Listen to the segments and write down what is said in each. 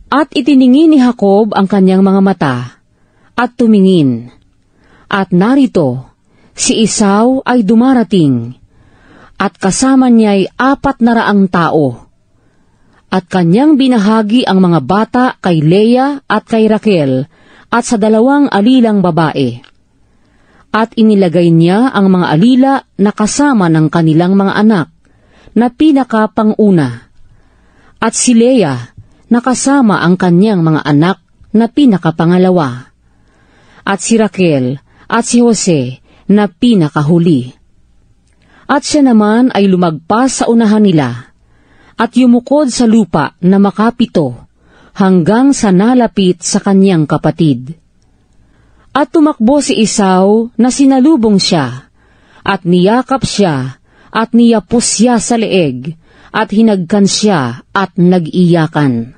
At itiningin ni Jacob ang kanyang mga mata, at tumingin. At narito, si Esau ay dumarating, at kasama niya'y 400 tao. At kanyang binahagi ang mga bata kay Leah at kay Raquel, at sa 2 alilang babae. At inilagay niya ang mga alila na kasama ng kanilang mga anak, na pinakapanguna. At si Leah, nakasama ang kanyang mga anak na pinakapangalawa. At si Raquel at si Jose na pinakahuli. At siya naman ay lumagpas sa unahan nila, at yumukod sa lupa na makapito, hanggang sa nalapit sa kanyang kapatid. At tumakbo si Esau na sinalubong siya, at niyakap siya, at niyapos siya sa leeg, at hinagkan siya, at nag-iyakan.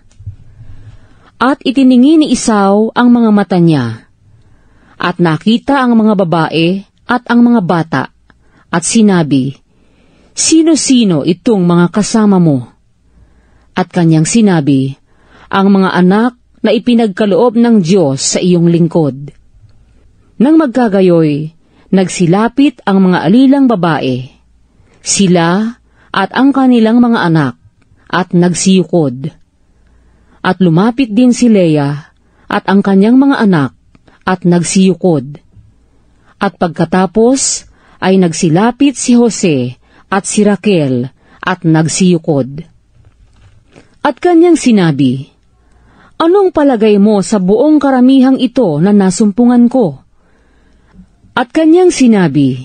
At itiningin ni Esau ang mga mata niya, at nakita ang mga babae at ang mga bata, at sinabi, "Sino-sino itong mga kasama mo?" At kanyang sinabi, "Ang mga anak na ipinagkaloob ng Diyos sa iyong lingkod." Nang magkagayoy, nagsilapit ang mga alilang babae, sila at ang kanilang mga anak, at nagsiyukod. At lumapit din si Leah at ang kanyang mga anak, at nagsiyukod. At pagkatapos ay nagsilapit si Jose at si Raquel, at nagsiyukod. At kanyang sinabi, "Anong palagay mo sa buong karamihang ito na nasumpungan ko?" At kanyang sinabi,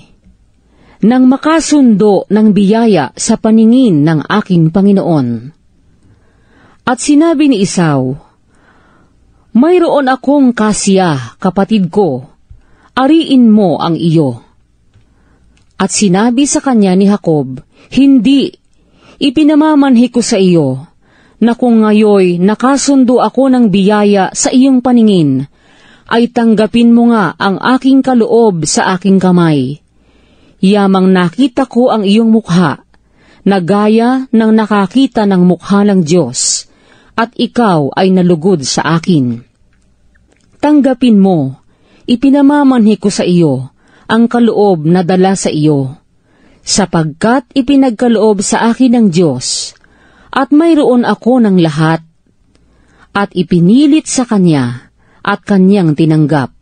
"Nang makasundo ng biyaya sa paningin ng aking Panginoon." At sinabi ni Esau, "Mayroon akong kasya, kapatid ko, ariin mo ang iyo." At sinabi sa kanya ni Jacob, "Hindi, ipinamamanhi ko sa iyo, na kung ngayoy nakasundo ako ng biyaya sa iyong paningin, ay tanggapin mo nga ang aking kaloob sa aking kamay. Yamang nakita ko ang iyong mukha, na gaya ng nakakita ng mukha ng Diyos, at ikaw ay nalugod sa akin. Tanggapin mo, ipinamamanhi ko sa iyo ang kaloob na dala sa iyo, sapagkat ipinagkaloob sa akin ng Diyos, at mayroon ako ng lahat." At ipinilit sa kanya, at kanyang tinanggap.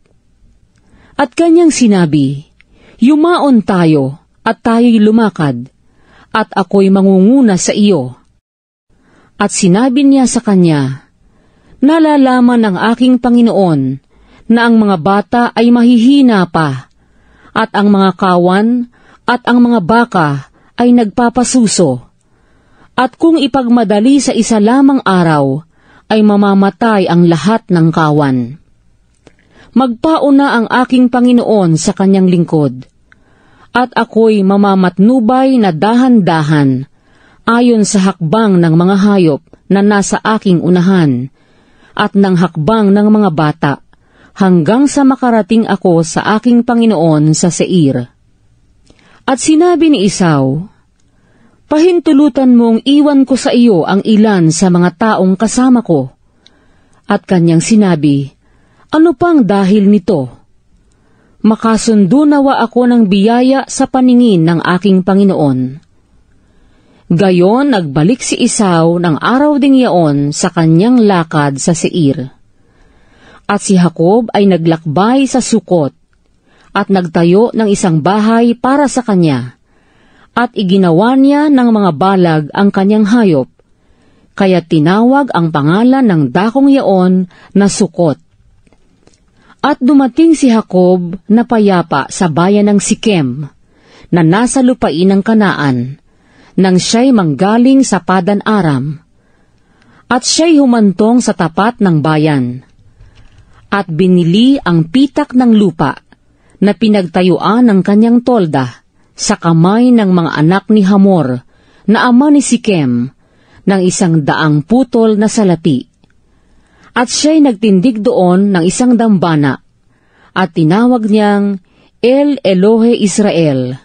At kanyang sinabi, "Yumaon tayo, at tayo'y lumakad, at ako'y mangunguna sa iyo." At sinabi niya sa kanya, "Nalalaman ng aking Panginoon na ang mga bata ay mahihina pa, at ang mga kawan at ang mga baka ay nagpapasuso. At kung ipagmadali sa isa lamang araw, ay mamamatay ang lahat ng kawan. Magpauna ang aking Panginoon sa kanyang lingkod, at ako'y mamamatnubay na dahan-dahan, ayon sa hakbang ng mga hayop na nasa aking unahan, at ng hakbang ng mga bata, hanggang sa makarating ako sa aking Panginoon sa Seir." At sinabi ni Esau, "Pahintulutan mong iwan ko sa iyo ang ilan sa mga taong kasama ko." At kanyang sinabi, "Ano pang dahil nito? Makasundo nawa ako ng biyaya sa paningin ng aking Panginoon." Gayon nagbalik si Esau ng araw ding yaon sa kanyang lakad sa Seir. At si Jacob ay naglakbay sa Sukot, at nagtayo ng isang bahay para sa kanya, at iginawa niya ng mga balag ang kanyang hayop, kaya tinawag ang pangalan ng dakong yaon na Sukot. At dumating si Jacob na payapa sa bayan ng Sikem, na nasa lupain ng Kanaan, nang siya'y manggaling sa Padan Aram. At siya'y humantong sa tapat ng bayan, at binili ang pitak ng lupa na pinagtayuan ng kanyang tolda sa kamay ng mga anak ni Hamor, na ama ni Sikem, ng 100 putol na salapi. At siya'y nagtindig doon ng isang dambana, at tinawag niyang El Elohe Israel,